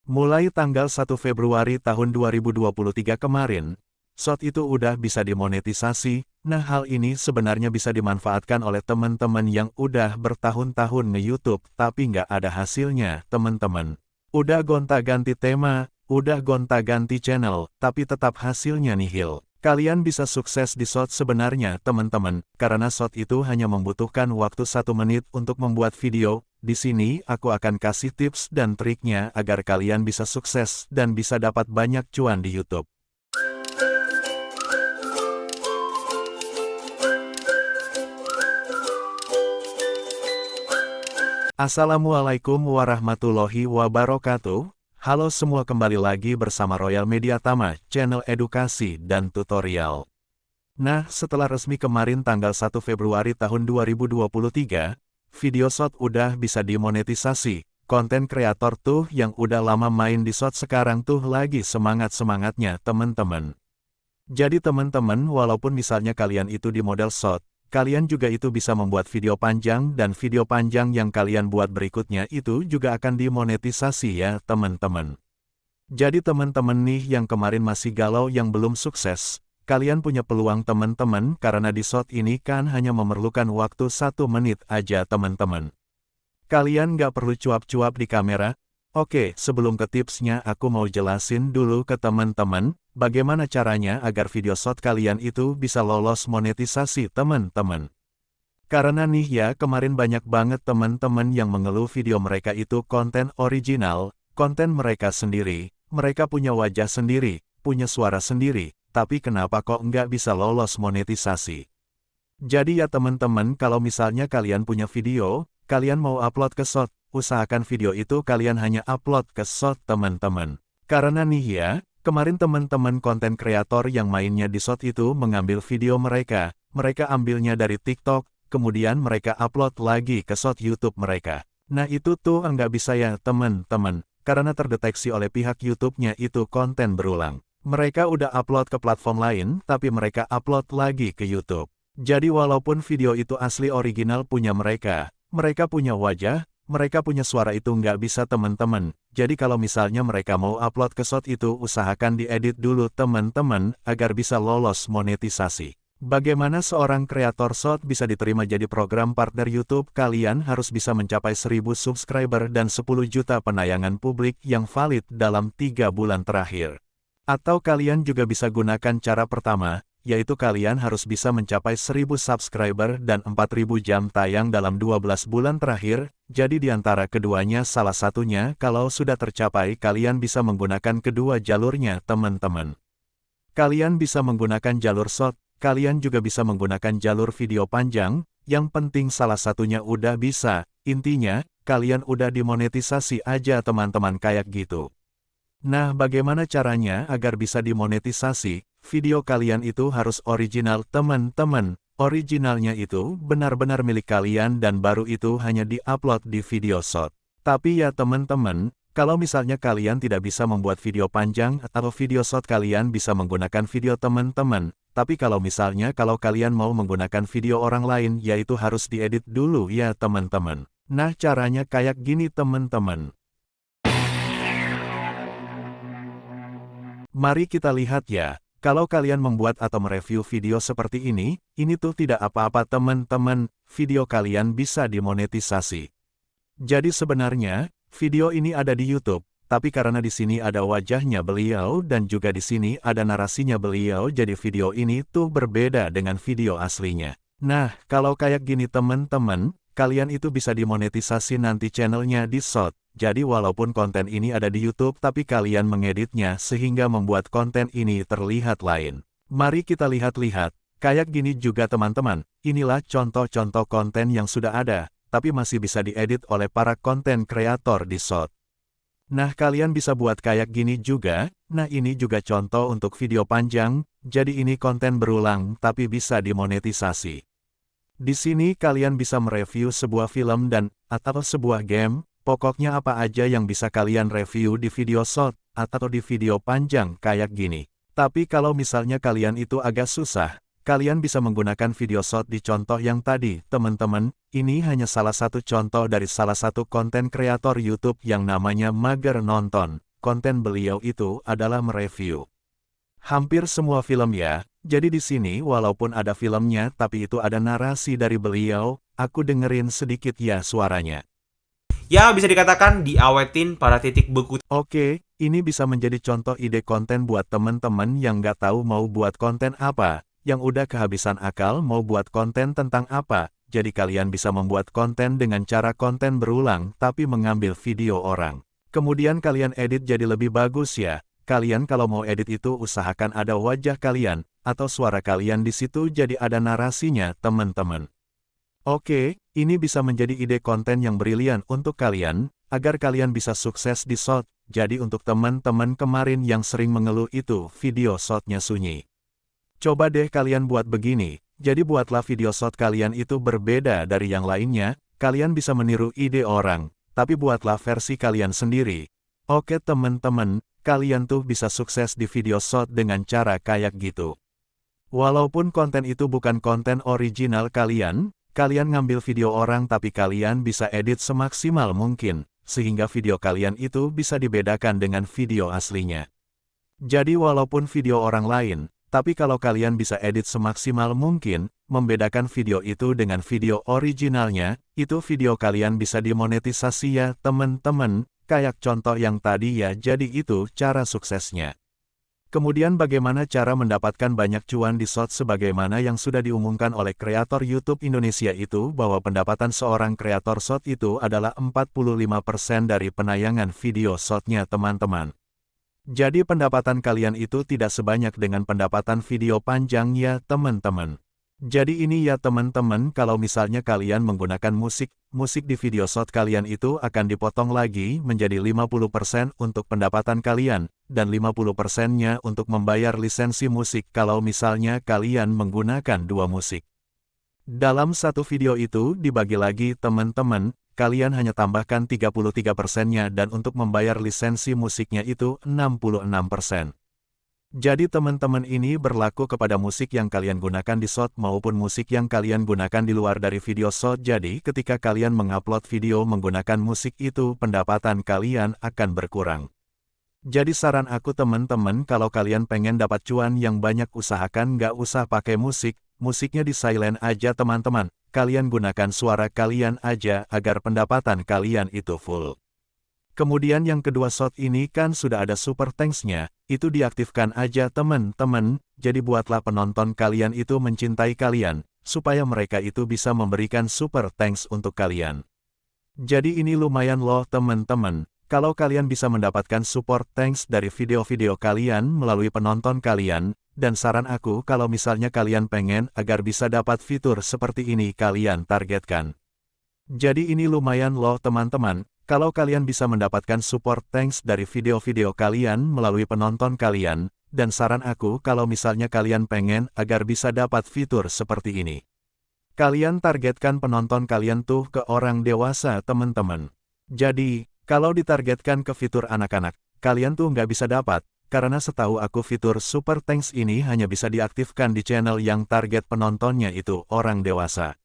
Mulai tanggal 1 Februari tahun 2023 kemarin, short itu udah bisa dimonetisasi. Nah, hal ini sebenarnya bisa dimanfaatkan oleh teman-teman yang udah bertahun-tahun nge-YouTube tapi nggak ada hasilnya, teman-teman. Udah gonta-ganti tema, udah gonta-ganti channel, tapi tetap hasilnya nihil. Kalian bisa sukses di short sebenarnya, teman-teman, karena short itu hanya membutuhkan waktu 1 menit untuk membuat video. Di sini aku akan kasih tips dan triknya agar kalian bisa sukses dan bisa dapat banyak cuan di YouTube. Assalamualaikum warahmatullahi wabarakatuh. Halo semua, kembali lagi bersama Royal Media Tama, channel edukasi dan tutorial. Nah, setelah resmi kemarin tanggal 1 Februari tahun 2023, video short udah bisa dimonetisasi. Konten kreator tuh yang udah lama main di short sekarang tuh lagi semangat-semangatnya, teman-teman. Jadi teman-teman, walaupun misalnya kalian itu di model short, kalian juga itu bisa membuat video panjang, dan video panjang yang kalian buat berikutnya itu juga akan dimonetisasi ya teman-teman. Jadi teman-teman nih yang kemarin masih galau yang belum sukses, kalian punya peluang teman-teman, karena di short ini kan hanya memerlukan waktu 1 menit aja teman-teman. Kalian nggak perlu cuap-cuap di kamera. Oke, sebelum ke tipsnya aku mau jelasin dulu ke teman-teman, bagaimana caranya agar video short kalian itu bisa lolos monetisasi teman-teman. Karena nih ya, kemarin banyak banget teman-teman yang mengeluh video mereka itu konten original, konten mereka sendiri, mereka punya wajah sendiri, punya suara sendiri, tapi kenapa kok nggak bisa lolos monetisasi? Jadi ya teman-teman, kalau misalnya kalian punya video, kalian mau upload ke short, usahakan video itu kalian hanya upload ke short teman-teman. Karena nih ya, kemarin teman-teman konten kreator yang mainnya di short itu mengambil video mereka ambilnya dari TikTok, kemudian mereka upload lagi ke short YouTube mereka. Nah itu tuh nggak bisa ya teman-teman, karena terdeteksi oleh pihak YouTube-nya itu konten berulang. Mereka udah upload ke platform lain, tapi mereka upload lagi ke YouTube. Jadi walaupun video itu asli original punya mereka punya wajah, mereka punya suara, itu nggak bisa teman-teman. Jadi kalau misalnya mereka mau upload ke short itu usahakan diedit dulu teman-teman, agar bisa lolos monetisasi. Bagaimana seorang kreator short bisa diterima jadi program partner YouTube? Kalian harus bisa mencapai 1000 subscriber dan 10 juta penayangan publik yang valid dalam 3 bulan terakhir. Atau kalian juga bisa gunakan cara pertama, yaitu kalian harus bisa mencapai 1000 subscriber dan 4000 jam tayang dalam 12 bulan terakhir. Jadi di antara keduanya salah satunya, kalau sudah tercapai kalian bisa menggunakan kedua jalurnya teman-teman. Kalian bisa menggunakan jalur short, kalian juga bisa menggunakan jalur video panjang, yang penting salah satunya udah bisa. Intinya, kalian udah dimonetisasi aja teman-teman kayak gitu. Nah, bagaimana caranya agar bisa dimonetisasi? Video kalian itu harus original teman-teman. Originalnya itu benar-benar milik kalian dan baru itu hanya di-upload di video short. Tapi ya teman-teman, kalau misalnya kalian tidak bisa membuat video panjang atau video short, kalian bisa menggunakan video teman-teman. Tapi kalau misalnya kalian mau menggunakan video orang lain, yaitu harus diedit dulu ya teman-teman. Nah, caranya kayak gini teman-teman. Mari kita lihat ya. Kalau kalian membuat atau mereview video seperti ini tuh tidak apa-apa teman-teman, video kalian bisa dimonetisasi. Jadi sebenarnya, video ini ada di YouTube, tapi karena di sini ada wajahnya beliau dan juga di sini ada narasinya beliau, jadi video ini tuh berbeda dengan video aslinya. Nah, kalau kayak gini teman-teman, kalian itu bisa dimonetisasi nanti channelnya di short. Jadi walaupun konten ini ada di YouTube tapi kalian mengeditnya sehingga membuat konten ini terlihat lain. Mari kita lihat-lihat. Kayak gini juga teman-teman. Inilah contoh-contoh konten yang sudah ada, tapi masih bisa diedit oleh para konten kreator di short. Nah, kalian bisa buat kayak gini juga. Nah, ini juga contoh untuk video panjang. Jadi ini konten berulang tapi bisa dimonetisasi. Di sini kalian bisa mereview sebuah film dan atau sebuah game. Pokoknya apa aja yang bisa kalian review di video short, atau di video panjang kayak gini. Tapi kalau misalnya kalian itu agak susah, kalian bisa menggunakan video short di contoh yang tadi, teman-teman. Ini hanya salah satu contoh dari salah satu konten kreator YouTube yang namanya Mager Nonton. konten beliau itu adalah mereview hampir semua film ya. Jadi di sini walaupun ada filmnya tapi itu ada narasi dari beliau, aku dengerin sedikit ya suaranya. Ya, bisa dikatakan diawetin pada titik beku. Oke, ini bisa menjadi contoh ide konten buat temen-temen yang nggak tahu mau buat konten apa, yang udah kehabisan akal mau buat konten tentang apa. Jadi kalian bisa membuat konten dengan cara konten berulang tapi mengambil video orang. Kemudian kalian edit jadi lebih bagus ya. Kalian kalau mau edit itu usahakan ada wajah kalian, atau suara kalian di situ jadi ada narasinya teman-teman. Oke, ini bisa menjadi ide konten yang brilian untuk kalian, agar kalian bisa sukses di shot. Jadi untuk teman-teman kemarin yang sering mengeluh itu video shotnya sunyi. Coba deh kalian buat begini, jadi buatlah video shot kalian itu berbeda dari yang lainnya, kalian bisa meniru ide orang, tapi buatlah versi kalian sendiri. Oke teman-teman, kalian tuh bisa sukses di video shot dengan cara kayak gitu. Walaupun konten itu bukan konten original kalian, kalian ngambil video orang tapi kalian bisa edit semaksimal mungkin, sehingga video kalian itu bisa dibedakan dengan video aslinya. Jadi walaupun video orang lain, tapi kalau kalian bisa edit semaksimal mungkin, membedakan video itu dengan video originalnya, itu video kalian bisa dimonetisasi ya teman-teman. Kayak contoh yang tadi ya, jadi itu cara suksesnya. Kemudian bagaimana cara mendapatkan banyak cuan di shot sebagaimana yang sudah diumumkan oleh kreator YouTube Indonesia itu bahwa pendapatan seorang kreator shot itu adalah 45% dari penayangan video shotnya teman-teman. Jadi pendapatan kalian itu tidak sebanyak dengan pendapatan video panjang ya teman-teman. Jadi ini ya teman-teman, kalau misalnya kalian menggunakan musik di video shot kalian itu akan dipotong lagi menjadi 50% untuk pendapatan kalian, dan 50%-nya untuk membayar lisensi musik kalau misalnya kalian menggunakan dua musik. Dalam satu video itu dibagi lagi teman-teman, kalian hanya tambahkan 33%-nya dan untuk membayar lisensi musiknya itu 66%. Jadi teman-teman ini berlaku kepada musik yang kalian gunakan di shot maupun musik yang kalian gunakan di luar dari video shot. Jadi ketika kalian mengupload video menggunakan musik itu pendapatan kalian akan berkurang. Jadi saran aku teman-teman, kalau kalian pengen dapat cuan yang banyak usahakan nggak usah pakai musik, musiknya di silent aja teman-teman. Kalian gunakan suara kalian aja agar pendapatan kalian itu full. Kemudian yang kedua shot ini kan sudah ada super thanks-nya, itu diaktifkan aja teman-teman, jadi buatlah penonton kalian itu mencintai kalian, supaya mereka itu bisa memberikan super thanks untuk kalian. Jadi ini lumayan loh teman-teman, kalau kalian bisa mendapatkan support thanks dari video-video kalian melalui penonton kalian, dan saran aku kalau misalnya kalian pengen agar bisa dapat fitur seperti ini kalian targetkan. Jadi ini lumayan loh teman-teman. Kalau kalian bisa mendapatkan support thanks dari video-video kalian melalui penonton kalian, dan saran aku kalau misalnya kalian pengen agar bisa dapat fitur seperti ini. Kalian targetkan penonton kalian tuh ke orang dewasa teman-teman. Jadi, kalau ditargetkan ke fitur anak-anak, kalian tuh nggak bisa dapat, karena setahu aku fitur super thanks ini hanya bisa diaktifkan di channel yang target penontonnya itu orang dewasa.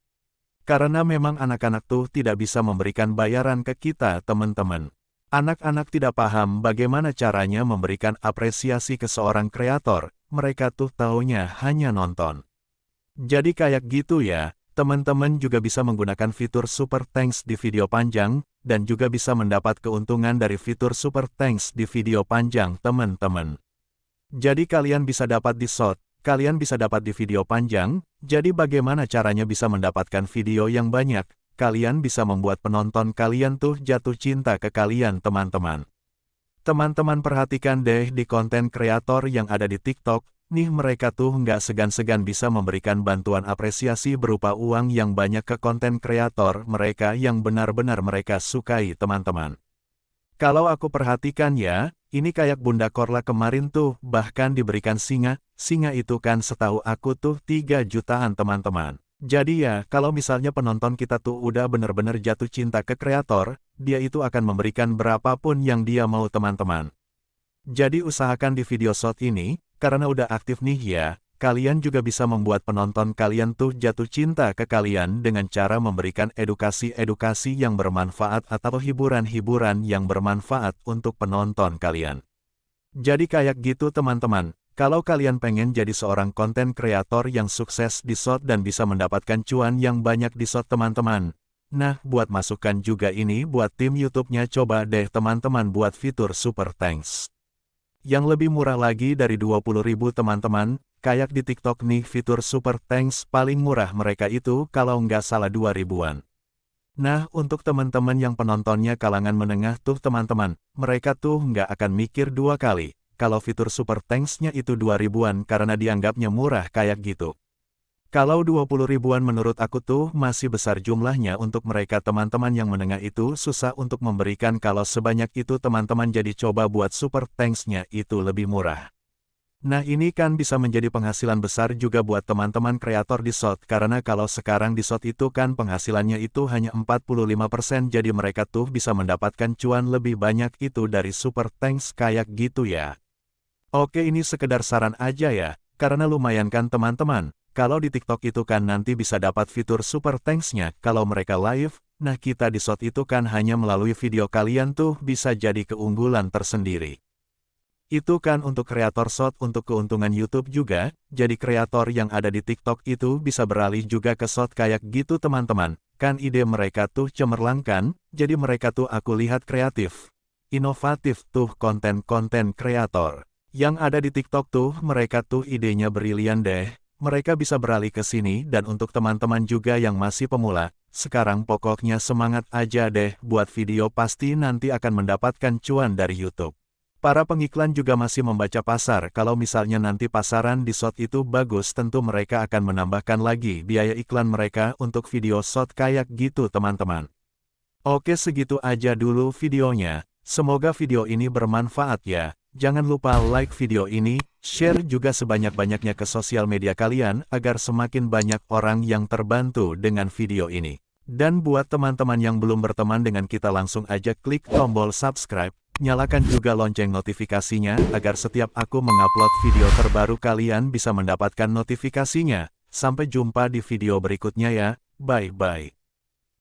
Karena memang anak-anak tuh tidak bisa memberikan bayaran ke kita teman-teman. Anak-anak tidak paham bagaimana caranya memberikan apresiasi ke seorang kreator, mereka tuh taunya hanya nonton. Jadi kayak gitu ya, teman-teman juga bisa menggunakan fitur super thanks di video panjang, dan juga bisa mendapat keuntungan dari fitur super thanks di video panjang teman-teman. Jadi kalian bisa dapat di shot, kalian bisa dapat di video panjang. Jadi bagaimana caranya bisa mendapatkan video yang banyak? Kalian bisa membuat penonton kalian tuh jatuh cinta ke kalian teman-teman. Teman-teman perhatikan deh di konten kreator yang ada di TikTok, nih mereka tuh nggak segan-segan bisa memberikan bantuan apresiasi berupa uang yang banyak ke konten kreator mereka yang benar-benar mereka sukai teman-teman. Kalau aku perhatikan ya, ini kayak Bunda Korla kemarin tuh, bahkan diberikan singa itu kan setahu aku tuh 3 jutaan teman-teman. Jadi ya, kalau misalnya penonton kita tuh udah bener-bener jatuh cinta ke kreator, dia itu akan memberikan berapapun yang dia mau teman-teman. Jadi usahakan di video shot ini, karena udah aktif nih ya, kalian juga bisa membuat penonton kalian tuh jatuh cinta ke kalian dengan cara memberikan edukasi-edukasi yang bermanfaat atau hiburan-hiburan yang bermanfaat untuk penonton kalian. Jadi kayak gitu teman-teman, kalau kalian pengen jadi seorang konten kreator yang sukses di short dan bisa mendapatkan cuan yang banyak di short teman-teman. Nah, buat masukkan juga ini buat tim YouTube-nya, coba deh teman-teman buat fitur Super Thanks. Yang lebih murah lagi dari 20.000 teman-teman, kayak di TikTok nih fitur Super Thanks paling murah mereka itu kalau nggak salah 2.000-an. Nah, untuk teman-teman yang penontonnya kalangan menengah tuh teman-teman, mereka tuh nggak akan mikir dua kali, kalau fitur Super Thanks-nya itu 2.000-an karena dianggapnya murah kayak gitu. Kalau 20.000-an menurut aku tuh masih besar jumlahnya untuk mereka teman-teman yang menengah itu susah untuk memberikan kalau sebanyak itu teman-teman, jadi coba buat Super Thanks-nya itu lebih murah. Nah ini kan bisa menjadi penghasilan besar juga buat teman-teman kreator di short karena kalau sekarang di short itu kan penghasilannya itu hanya 45%, jadi mereka tuh bisa mendapatkan cuan lebih banyak itu dari Super Thanks kayak gitu ya. Oke, ini sekedar saran aja ya, karena lumayan kan teman-teman. Kalau di TikTok itu kan nanti bisa dapat fitur Super Thanks-nya kalau mereka live, nah kita di short itu kan hanya melalui video kalian tuh bisa jadi keunggulan tersendiri. Itu kan untuk kreator short, untuk keuntungan YouTube juga, jadi kreator yang ada di TikTok itu bisa beralih juga ke short kayak gitu teman-teman. Kan ide mereka tuh cemerlang kan, jadi mereka tuh aku lihat kreatif, inovatif tuh konten-konten kreator. Yang ada di TikTok tuh mereka tuh idenya brilian deh. Mereka bisa beralih ke sini dan untuk teman-teman juga yang masih pemula, sekarang pokoknya semangat aja deh buat video, pasti nanti akan mendapatkan cuan dari YouTube. Para pengiklan juga masih membaca pasar, kalau misalnya nanti pasaran di short itu bagus tentu mereka akan menambahkan lagi biaya iklan mereka untuk video short kayak gitu teman-teman. Oke, segitu aja dulu videonya, semoga video ini bermanfaat ya. Jangan lupa like video ini, share juga sebanyak-banyaknya ke sosial media kalian agar semakin banyak orang yang terbantu dengan video ini. Dan buat teman-teman yang belum berteman dengan kita langsung aja klik tombol subscribe, nyalakan juga lonceng notifikasinya agar setiap aku mengupload video terbaru kalian bisa mendapatkan notifikasinya. Sampai jumpa di video berikutnya ya, bye-bye.